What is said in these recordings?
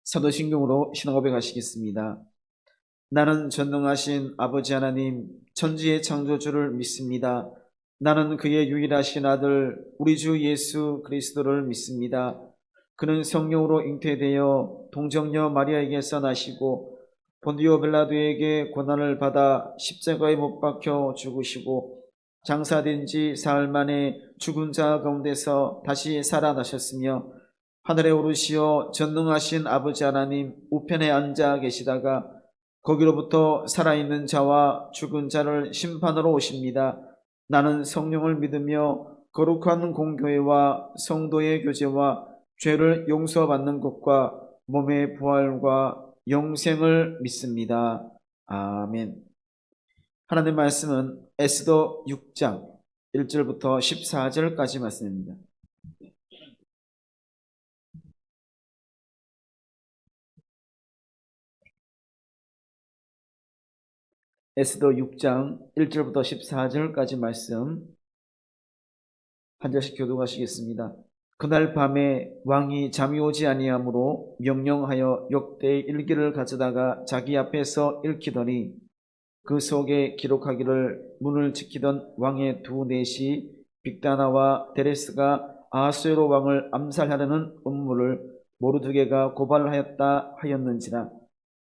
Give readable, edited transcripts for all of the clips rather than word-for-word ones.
사도신경으로 신앙 고백하시겠습니다. 나는 전능하신 아버지 하나님 천지의 창조주를 믿습니다. 나는 그의 유일하신 아들 우리 주 예수 그리스도를 믿습니다. 그는 성령으로 잉태되어 동정녀 마리아에게서 나시고 본디오 빌라도에게 고난을 받아 십자가에 못 박혀 죽으시고 장사된 지 사흘 만에 죽은 자 가운데서 다시 살아나셨으며 하늘에 오르시어 전능하신 아버지 하나님 우편에 앉아 계시다가 거기로부터 살아있는 자와 죽은 자를 심판하러 오십니다. 나는 성령을 믿으며 거룩한 공교회와 성도의 교제와 죄를 용서받는 것과 몸의 부활과 영생을 믿습니다. 아멘. 하나님의 말씀은 에스더 6장 1절부터 14절까지 말씀입니다. 에스더 6장 1절부터 14절까지 말씀 한 절씩 교독하시겠습니다. 그날 밤에 왕이 잠이 오지 아니하므로 명령하여 역대의 일기를 가져다가 자기 앞에서 읽히더니 그 속에 기록하기를 문을 지키던 왕의 두 넷이 빅다나와 데레스가 아하수에로 왕을 암살하려는 음모를 모르드게가 고발하였다 하였는지라.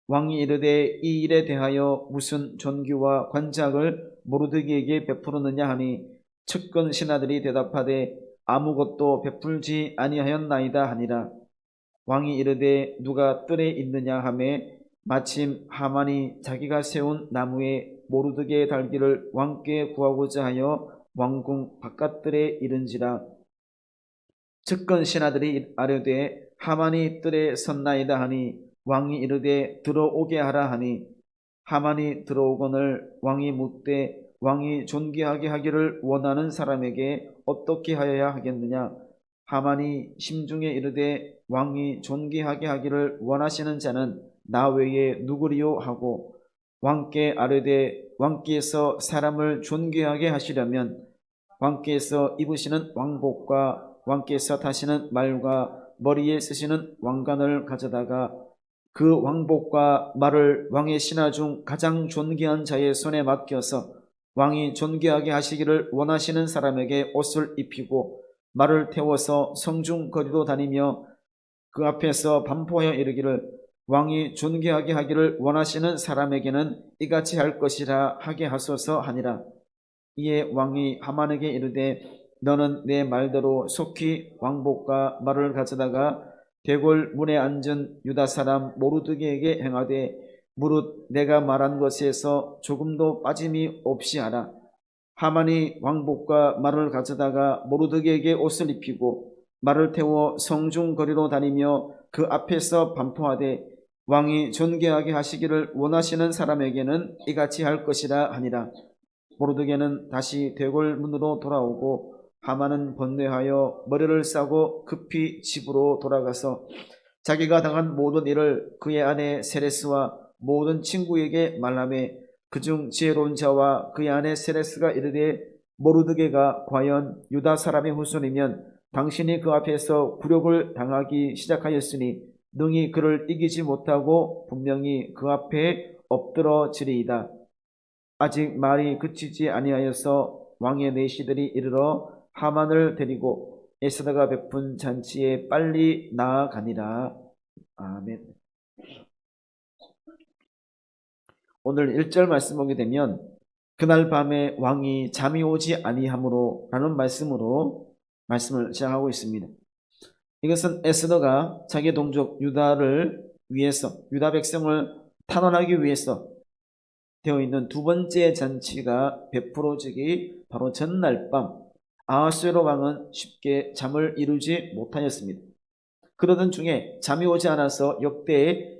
왕이 이르되 이 일에 대하여 무슨 존귀와 관작을 모르드게에게 베푸느냐 하니 측근 신하들이 대답하되 아무것도 베풀지 아니하였나이다 하니라. 왕이 이르되 누가 뜰에 있느냐 하매 마침 하만이 자기가 세운 나무에 모르드게 달기를 왕께 구하고자 하여 왕궁 바깥뜰에 이른지라. 측근 신하들이 아뢰되 하만이 뜰에 섰나이다 하니 왕이 이르되 들어오게 하라 하니 하만이 들어오거늘 왕이 묻되 왕이 존귀하게 하기를 원하는 사람에게 어떻게 하여야 하겠느냐. 하만이 심중에 이르되 왕이 존귀하게 하기를 원하시는 자는 나 외에 누구리요 하고 왕께 아뢰되 왕께서 사람을 존귀하게 하시려면 왕께서 입으시는 왕복과 왕께서 타시는 말과 머리에 쓰시는 왕관을 가져다가 그 왕복과 말을 왕의 신하 중 가장 존귀한 자의 손에 맡겨서 왕이 존귀하게 하시기를 원하시는 사람에게 옷을 입히고 말을 태워서 성중 거리로 다니며 그 앞에서 반포하여 이르기를 왕이 존귀하게 하기를 원하시는 사람에게는 이같이 할 것이라 하게 하소서 하니라. 이에 왕이 하만에게 이르되 너는 내 말대로 속히 왕복과 말을 가져다가 대궐 문에 앉은 유다 사람 모르드게에게 행하되 무릇 내가 말한 것에서 조금도 빠짐이 없이 하라. 하만이 왕복과 말을 가져다가 모르드게에게 옷을 입히고 말을 태워 성중 거리로 다니며 그 앞에서 반포하되 왕이 존귀하게 하시기를 원하시는 사람에게는 이같이 할 것이라 하니라. 모르드게는 다시 대궐 문으로 돌아오고 하만은 번뇌하여 머리를 싸고 급히 집으로 돌아가서 자기가 당한 모든 일을 그의 아내 세레스와 모든 친구에게 말하매 그중 지혜로운 자와 그의 아내 세레스가 이르되 모르드게가 과연 유다 사람의 후손이면 당신이 그 앞에서 굴욕을 당하기 시작하였으니 능히 그를 이기지 못하고 분명히 그 앞에 엎드러지리이다. 아직 말이 그치지 아니하여서 왕의 내시들이 이르러 하만을 데리고 에스더가 베푼 잔치에 빨리 나아가니라. 아멘. 오늘 1절 말씀 보게 되면 그날 밤에 왕이 잠이 오지 아니하므로 라는 말씀으로 말씀을 시작하고 있습니다. 이것은 에스더가 자기 동족 유다를 위해서 유다 백성을 탄원하기 위해서 되어 있는 두 번째 잔치가 베풀어지기 바로 전날 밤 아하수에로 왕은 쉽게 잠을 이루지 못하였습니다. 그러던 중에 잠이 오지 않아서 역대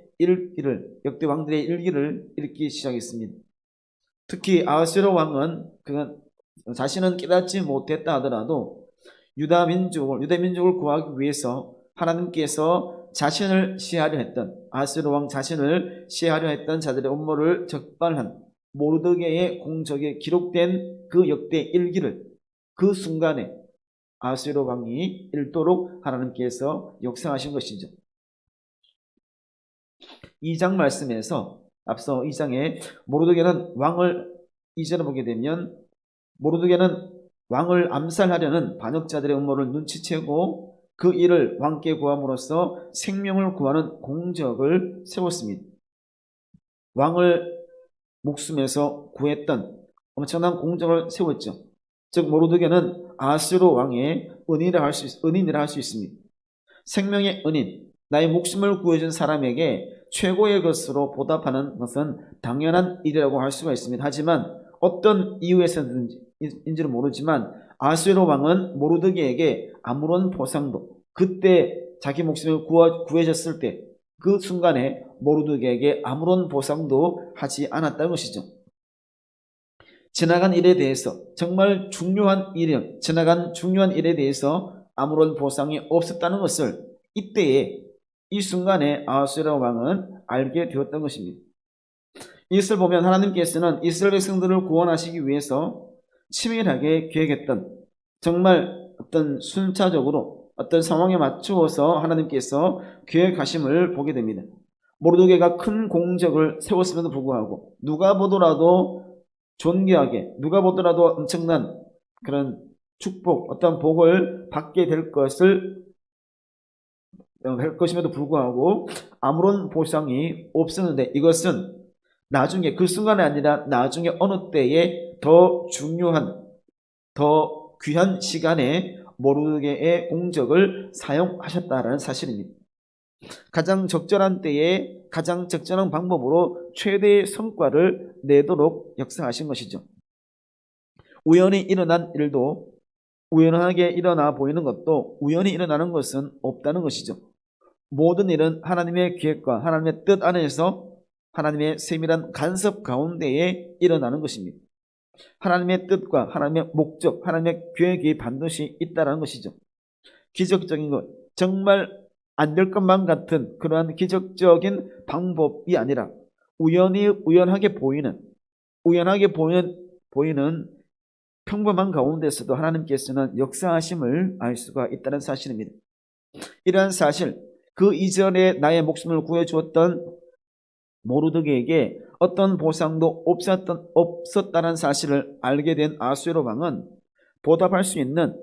왕들의 일기를 읽기 시작했습니다. 특히 아하수에로 왕은 그는 자신은 깨닫지 못했다 하더라도 유대 민족을 구하기 위해서 하나님께서 자신을 시하려 했던 아하수에로 왕 자신을 시하려 했던 자들의 음모를 적발한 모르드게의 공적에 기록된 그 역대 일기를 그 순간에 아하수에로 왕이 읽도록 하나님께서 역사하신 것이죠. 2장 말씀에서 앞서 2장에 모르드게는 왕을 이전에 보게 되면 모르드게는 왕을 암살하려는 반역자들의 음모를 눈치채고 그 일을 왕께 구함으로써 생명을 구하는 공적을 세웠습니다. 왕을 목숨에서 구했던 엄청난 공적을 세웠죠. 즉 모르드게는 아수르 왕의 은인이라 할 수 있습니다. 생명의 은인, 나의 목숨을 구해준 사람에게 최고의 것으로 보답하는 것은 당연한 일이라고 할 수가 있습니다. 하지만 어떤 이유에서인지는 모르지만 아수르 왕은 모르드게에게 아무런 보상도, 그때 자기 목숨을 구해줬을 때 그 순간에 모르드게에게 아무런 보상도 하지 않았다는 것이죠. 지나간 일에 대해서, 정말 중요한 일, 지나간 중요한 일에 대해서 아무런 보상이 없었다는 것을 이때에, 이 순간에 아하수에로 왕은 알게 되었던 것입니다. 이것을 보면 하나님께서는 이스라엘 백성들을 구원하시기 위해서 치밀하게 계획했던, 정말 어떤 순차적으로 어떤 상황에 맞추어서 하나님께서 계획하심을 보게 됩니다. 모르드게가 큰 공적을 세웠음에도 불구하고 누가 보더라도 존귀하게, 누가 보더라도 엄청난 그런 축복, 어떤 복을 받게 될 것임에도 불구하고 아무런 보상이 없었는데, 이것은 나중에, 그 순간이 아니라 나중에 어느 때에 더 중요한, 더 귀한 시간에 모르드게의 공적을 사용하셨다라는 사실입니다. 가장 적절한 때에 가장 적절한 방법으로 최대의 성과를 내도록 역사하신 것이죠. 우연히 일어난 일도, 우연하게 일어나 보이는 것도 우연히 일어나는 것은 없다는 것이죠. 모든 일은 하나님의 계획과 하나님의 뜻 안에서 하나님의 세밀한 간섭 가운데에 일어나는 것입니다. 하나님의 뜻과 하나님의 목적, 하나님의 계획이 반드시 있다는 것이죠. 기적적인 것, 정말 안 될 것만 같은 그러한 기적적인 방법이 아니라 우연하게 보이는 평범한 가운데서도 하나님께서는 역사하심을 알 수가 있다는 사실입니다. 이러한 사실, 그 이전에 나의 목숨을 구해주었던 모르드게에게 어떤 보상도 없었다는 사실을 알게 된 아수에로 왕은 보답할 수 있는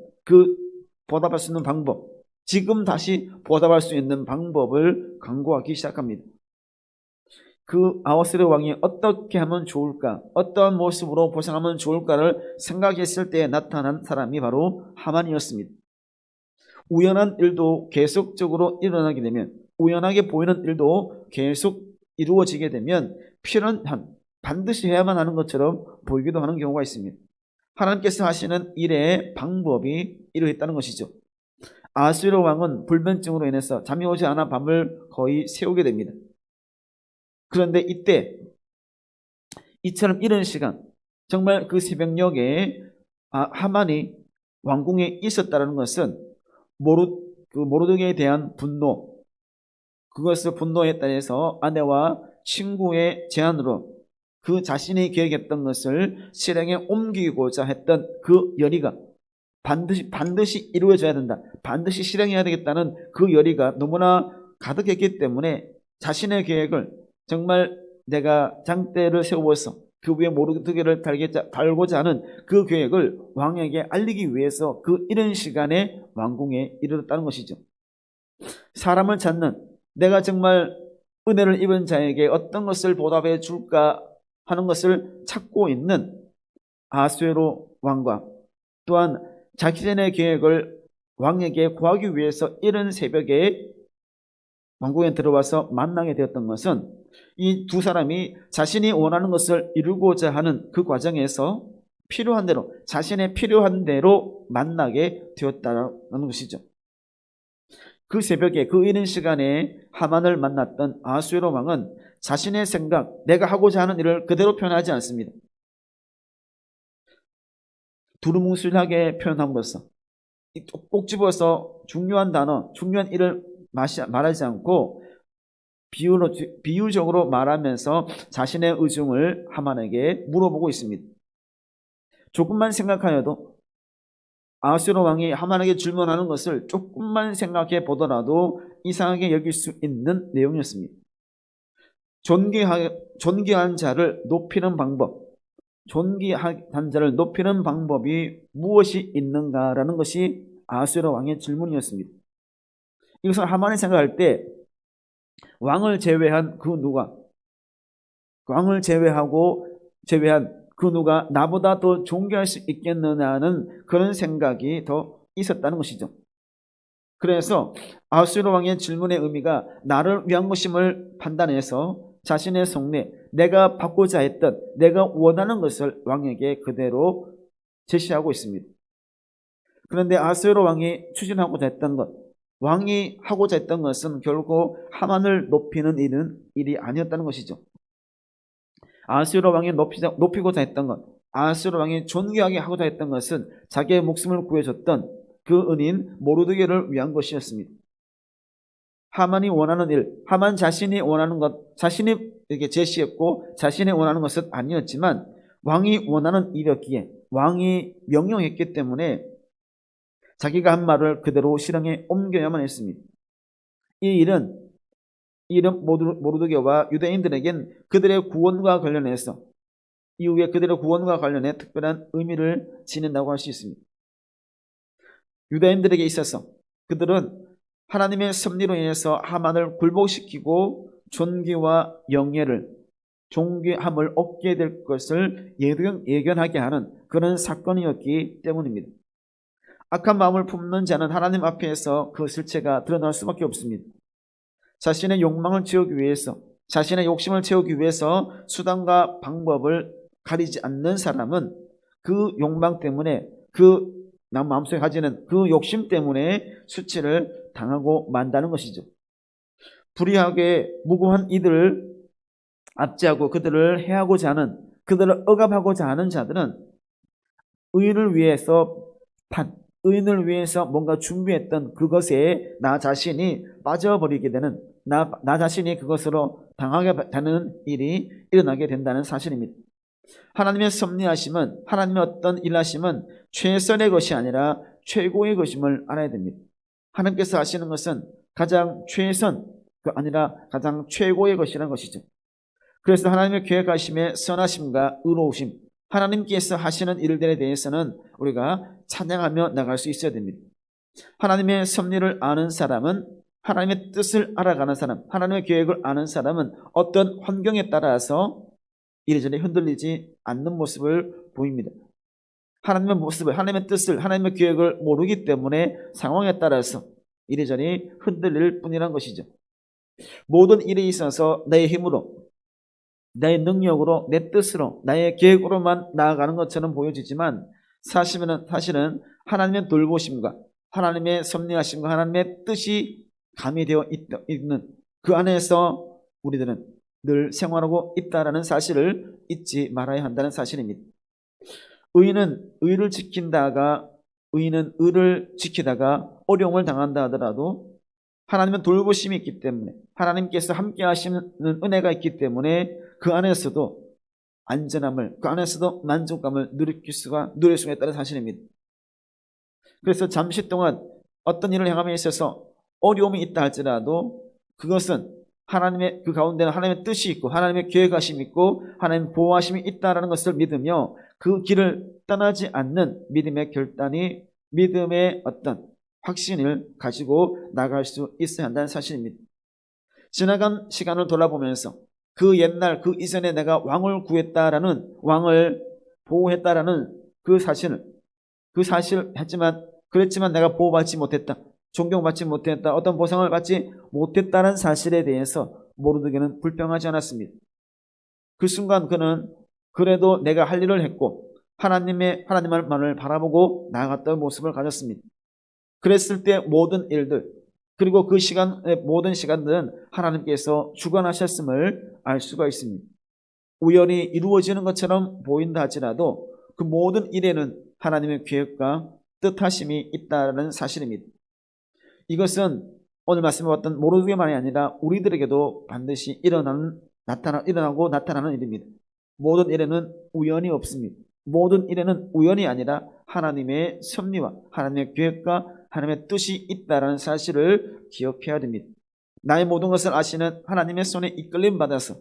방법, 지금 다시 보답할 수 있는 방법을 강구하기 시작합니다. 그 아하수에로 왕이 어떻게 하면 좋을까, 어떠한 모습으로 보상하면 좋을까를 생각했을 때 나타난 사람이 바로 하만이었습니다. 우연한 일도 계속적으로 일어나게 되면, 우연하게 보이는 일도 계속 이루어지게 되면 필연한, 반드시 해야만 하는 것처럼 보이기도 하는 경우가 있습니다. 하나님께서 하시는 일의 방법이 이러했다는 것이죠. 아하수에로 왕은 불면증으로 인해서 잠이 오지 않아 밤을 거의 새우게 됩니다. 그런데 이처럼 이런 시간, 정말 그 새벽녘에 하만이 왕궁에 있었다는 것은 모르드게에 대한 분노, 그것을 분노에 따라서 아내와 친구의 제안으로 그 자신이 계획했던 것을 실행에 옮기고자 했던 그 열의가 반드시 이루어져야 된다, 반드시 실행해야 되겠다는 그 열의가 너무나 가득했기 때문에 자신의 계획을, 정말 내가 장대를 세워서 그 위에 모르드게를 달고자 하는 그 계획을 왕에게 알리기 위해서 그 이른 시간에 왕궁에 이르렀다는 것이죠. 사람을 찾는, 내가 정말 은혜를 입은 자에게 어떤 것을 보답해 줄까 하는 것을 찾고 있는 아하수에로 왕과, 또한 자신의 계획을 왕에게 구하기 위해서 이른 새벽에 왕궁에 들어와서 만나게 되었던 것은, 이 두 사람이 자신이 원하는 것을 이루고자 하는 그 과정에서 필요한 대로, 자신의 필요한 대로 만나게 되었다는 것이죠. 그 새벽에, 그 이른 시간에 하만을 만났던 아하수에로 왕은 자신의 생각, 내가 하고자 하는 일을 그대로 표현하지 않습니다. 두루뭉술하게 표현함으로써 꼭 집어서 중요한 단어, 중요한 일을 말하지 않고 비유적으로 말하면서 자신의 의중을 하만에게 물어보고 있습니다. 조금만 생각하여도, 아하수에로 왕이 하만에게 질문하는 것을 조금만 생각해 보더라도 이상하게 여길 수 있는 내용이었습니다. 존귀한 자를 높이는 방법, 존귀한 자를 높이는 방법이 무엇이 있는가라는 것이 아하수에로 왕의 질문이었습니다. 이것을 하만이 생각할 때 왕을 제외한 그 누가, 왕을 제외한 그 누가 나보다 더 존귀할 수 있겠느냐는 그런 생각이 더 있었다는 것이죠. 그래서 아하수에로 왕의 질문의 의미가 나를 위한 것임을 판단해서 자신의 속내, 내가 받고자 했던, 내가 원하는 것을 왕에게 그대로 제시하고 있습니다. 그런데 아하수에로 왕이 추진하고자 했던 것, 왕이 하고자 했던 것은 결국 하만을 높이는 일이 아니었다는 것이죠. 아하수에로 왕이 높이고자 했던 것, 아하수에로 왕이 존귀하게 하고자 했던 것은 자기의 목숨을 구해줬던 그 은인 모르드게를 위한 것이었습니다. 하만이 원하는 일, 하만 자신이 원하는 것, 자신이 이렇게 제시했고 자신이 원하는 것은 아니었지만 왕이 원하는 일이었기에, 왕이 명령했기 때문에 자기가 한 말을 그대로 실행에 옮겨야만 했습니다. 이 일은 모르드게와 유대인들에겐 그들의 구원과 관련해서, 이후에 그들의 구원과 관련해 특별한 의미를 지닌다고 할 수 있습니다. 유대인들에게 있어서 그들은 하나님의 섭리로 인해서 하만을 굴복시키고 존귀와 영예를, 존귀함을 얻게 될 것을 예견하게 하는 그런 사건이었기 때문입니다. 악한 마음을 품는 자는 하나님 앞에서 그 실체가 드러날 수밖에 없습니다. 자신의 욕망을 채우기 위해서, 자신의 욕심을 채우기 위해서 수단과 방법을 가리지 않는 사람은 그 욕망 때문에, 그 마음속에 가지는 그 욕심 때문에 수치를 당하고 만다는 것이죠. 불의하게 무고한 이들을 압제하고 그들을 해하고자 하는, 그들을 억압하고자 하는 자들은 의인을 위해서 뭔가 준비했던 그것에 나 자신이 빠져버리게 되는, 나 자신이 그것으로 당하게 되는 일이 일어나게 된다는 사실입니다. 하나님의 섭리하심은, 하나님의 어떤 일하심은 최선의 것이 아니라 최고의 것임을 알아야 됩니다. 하나님께서 하시는 것은 가장 최선, 아니라 가장 최고의 것이라는 것이죠. 그래서 하나님의 계획하심의 선하심과 의로우심, 하나님께서 하시는 일들에 대해서는 우리가 찬양하며 나갈 수 있어야 됩니다. 하나님의 섭리를 아는 사람은, 하나님의 뜻을 알아가는 사람, 하나님의 계획을 아는 사람은 어떤 환경에 따라서 이리저리 흔들리지 않는 모습을 보입니다. 하나님의 모습을, 하나님의 뜻을, 하나님의 계획을 모르기 때문에 상황에 따라서 이리저리 흔들릴 뿐이란 것이죠. 모든 일에 있어서 내 힘으로, 내 능력으로, 내 뜻으로, 나의 계획으로만 나아가는 것처럼 보여지지만 사실은 하나님의 돌보심과 하나님의 섭리하심과 하나님의 뜻이 가미되어 있는 그 안에서 우리들은 늘 생활하고 있다는 사실을 잊지 말아야 한다는 사실입니다. 의인은 의를 지키다가 어려움을 당한다 하더라도 하나님은 돌보심이 있기 때문에, 하나님께서 함께 하시는 은혜가 있기 때문에 그 안에서도 안전함을, 그 안에서도 만족감을 누릴 수가 있다는 사실입니다. 그래서 잠시 동안 어떤 일을 행함에 있어서 어려움이 있다 할지라도 그것은 하나님의, 그 가운데는 하나님의 뜻이 있고 하나님의 계획하심이 있고 하나님의 보호하심이 있다는 것을 믿으며 그 길을 떠나지 않는 믿음의 결단이, 믿음의 어떤 확신을 가지고 나갈 수 있어야 한다는 사실입니다. 지나간 시간을 돌아보면서 그 옛날, 그 이전에 내가 왕을 구했다라는, 왕을 보호했다라는 그 사실을 그랬지만 내가 보호받지 못했다, 존경받지 못했다, 어떤 보상을 받지 못했다는 사실에 대해서 모르드게는 불평하지 않았습니다. 그 순간 그는 그래도 내가 할 일을 했고 하나님만을 바라보고 나아갔던 모습을 가졌습니다. 그랬을 때 모든 일들, 그리고 그 시간의 모든 시간들은 하나님께서 주관하셨음을 알 수가 있습니다. 우연히 이루어지는 것처럼 보인다 할지라도 그 모든 일에는 하나님의 계획과 뜻하심이 있다는 사실입니다. 이것은 오늘 말씀해 봤던 모르드게만이 아니라 우리들에게도 반드시 일어나고 나타나는 일입니다. 모든 일에는 우연이 없습니다. 모든 일에는 우연이 아니라 하나님의 섭리와 하나님의 계획과 하나님의 뜻이 있다는 사실을 기억해야 됩니다. 나의 모든 것을 아시는 하나님의 손에 이끌림 받아서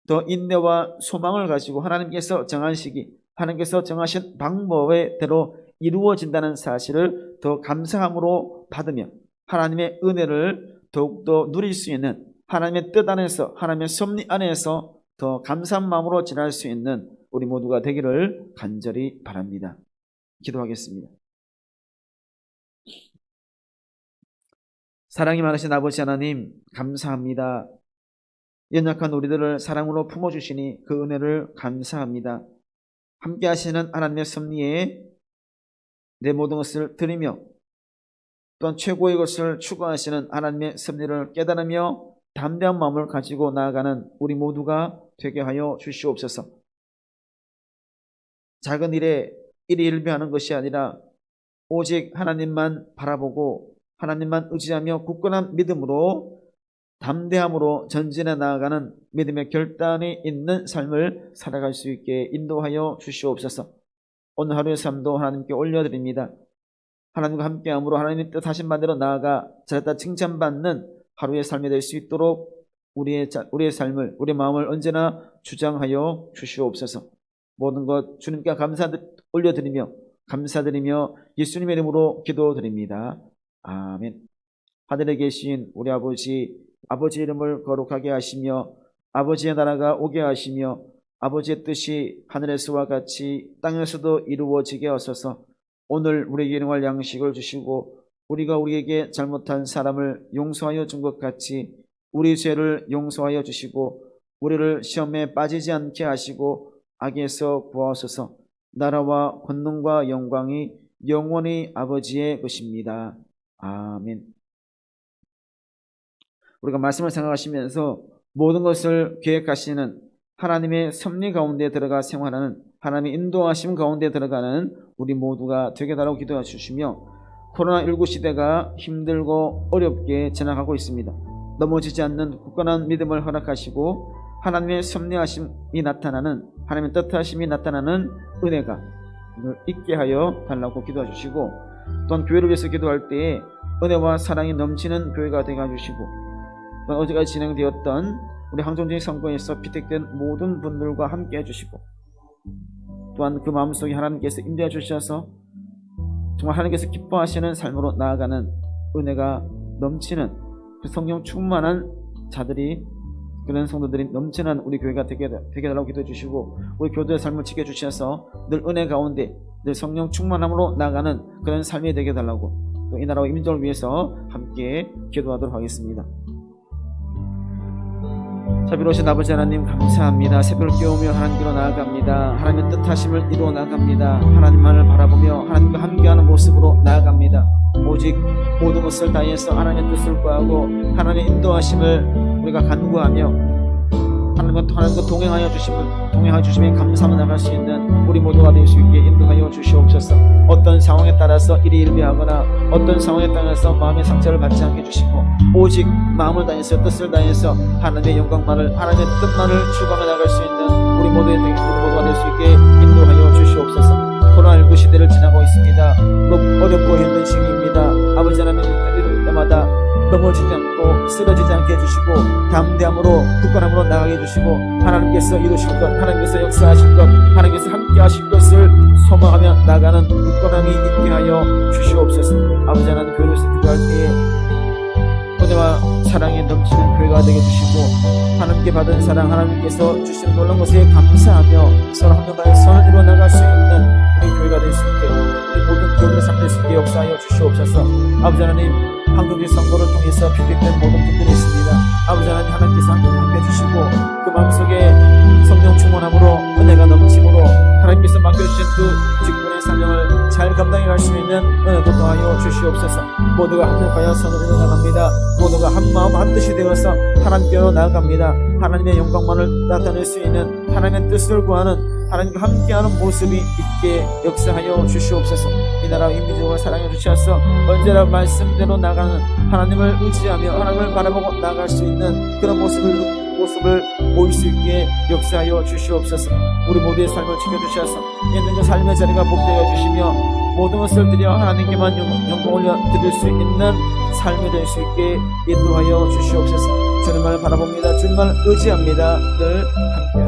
더 인내와 소망을 가지고 하나님께서 정한 시기, 하나님께서 정하신 방법대로 이루어진다는 사실을 더 감사함으로 받으며 하나님의 은혜를 더욱더 누릴 수 있는, 하나님의 뜻 안에서, 하나님의 섭리 안에서 더 감사한 마음으로 지날 수 있는 우리 모두가 되기를 간절히 바랍니다. 기도하겠습니다. 사랑이 많으신 아버지 하나님, 감사합니다. 연약한 우리들을 사랑으로 품어주시니 그 은혜를 감사합니다. 함께 하시는 하나님의 섭리에 내 모든 것을 드리며 또한 최고의 것을 추구하시는 하나님의 섭리를 깨달으며 담대한 마음을 가지고 나아가는 우리 모두가 되게 하여 주시옵소서. 작은 일에 일희일비하는 것이 아니라 오직 하나님만 바라보고 하나님만 의지하며 굳건한 믿음으로 담대함으로 전진해 나아가는 믿음의 결단이 있는 삶을 살아갈 수 있게 인도하여 주시옵소서. 오늘 하루의 삶도 하나님께 올려드립니다. 하나님과 함께함으로 하나님의 뜻하신 바대로 나아가 잘했다 칭찬받는 하루의 삶이 될 수 있도록 우리의 삶을, 우리의 마음을 언제나 주장하여 주시옵소서. 모든 것 주님께 감사 올려드리며 감사드리며 예수님의 이름으로 기도드립니다. 아멘. 하늘에 계신 우리 아버지 이름을 거룩하게 하시며 아버지의 나라가 오게 하시며 아버지의 뜻이 하늘에서와 같이 땅에서도 이루어지게 하소서. 오늘 우리에게 일용할 양식을 주시고 우리가 우리에게 잘못한 사람을 용서하여 준 것 같이 우리 죄를 용서하여 주시고 우리를 시험에 빠지지 않게 하시고 악에서 구하소서. 나라와 권능과 영광이 영원히 아버지의 것입니다. 아멘. 우리가 말씀을 생각하시면서 모든 것을 계획하시는 하나님의 섭리 가운데 들어가 생활하는 하나님의 인도하심 가운데 들어가는 우리 모두가 되게 달라고 기도해 주시며 코로나19 시대가 힘들고 어렵게 지나가고 있습니다. 넘어지지 않는 굳건한 믿음을 허락하시고 하나님의 섭리하심이 나타나는 하나님의 뜻하심이 나타나는 은혜가 있게 하여 달라고 기도해 주시고 또한 교회를 위해서 기도할 때에 은혜와 사랑이 넘치는 교회가 되게 해주시고 또한 어제까지 진행되었던 우리 항정적인 선거에서 피택된 모든 분들과 함께 해주시고 또한 그 마음속에 하나님께서 임재해 주셔서 정말 하나님께서 기뻐하시는 삶으로 나아가는 은혜가 넘치는 그 성령 충만한 자들이 그런 성도들이 넘치는 우리 교회가 되게 달라고 기도해 주시고 우리 교도의 삶을 지켜주셔서 늘 은혜 가운데 늘 성령 충만함으로 나아가는 그런 삶이 되게 달라고 또 이 나라와 민족을 위해서 함께 기도하도록 하겠습니다. 자비로우신 아버지 하나님 감사합니다. 새벽을 깨우며 하나님께로 나아갑니다. 하나님의 뜻하심을 이루어 나아갑니다. 하나님만을 바라보며 하나님과 함께하는 모습으로 나아갑니다. 오직 모든 것을 다해서 하나님의 뜻을 구하고 하나님의 인도하심을 우리가 간구하며 하나님과 동행하여 주시면 감사하며 나갈 수 있는 우리 모두가 될 수 있게 인도하여 주시옵소서. 어떤 상황에 따라서 일희일비하거나 어떤 상황에 따라서 마음의 상처를 받지 않게 해주시고 오직 마음을 다해서 뜻을 다해서 하나님의 영광만을 하나님의 뜻만을 추구하며 나갈 수 있는 우리 모두가 될 수 있게 인도하여 주시옵소서. 코로나19 시대를 지나고 있습니다. 어렵고 힘든 시기입니다. 아버지 하나님 이럴 때마다 넘어지지 않고 쓰러지지 않게 해주시고 담대함으로 굳건함으로 나가게 해주시고 하나님께서 이루실 것, 하나님께서 역사하실 것, 하나님께서 함께 하실 것을 소망하며 나가는 굳건함이 있게 하여 주시옵소서. 아버지 하나님 교회에서 기도할 때에 은혜와 사랑에 넘치는 교회가 되게 해주시고 하나님께 받은 사랑, 하나님께서 주시는 놀라운 것에 감사하며 서로 한 명간의 선을 이루어 나갈 수 있는 우리 교회가 될 수 있게 우리 모든 교회들의 삶 될 수 있게 역사하여 주시옵소서. 아버지 하나님 한국의 선거를 통해서 피택된 모든 분들이 있습니다. 아버지 하나님 하나님께서 함께 해주시고 그 마음속에 성령 충만함으로 은혜가 넘침으로 하나님께서 맡겨주신 그 직분의 사명을 잘 감당해 갈 수 있는 은혜도 더하여 주시옵소서. 모두가 합력하여 선을 이루어 나갑니다. 모두가 한 마음 한 뜻이 되어서 하나님께로 나아갑니다. 하나님의 영광만을 나타낼 수 있는 하나님의 뜻을 구하는 하나님과 함께하는 모습이 있게 역사하여 주시옵소서. 이 나라 인민족을 사랑해 주셔서 언제나 말씀대로 나가는 하나님을 의지하며 하나님을 바라보고 나갈 수 있는 그런 모습을 보일 수 있게 역사하여 주시옵소서. 우리 모두의 삶을 지켜주셔서 있는 그 삶의 자리가 복되어 주시며 모든 것을 드려 하나님께만 영광 올려 드릴 수 있는 삶이 될 수 있게 인도하여 주시옵소서. 주님을 바라봅니다. 주님을 의지합니다. 늘 함께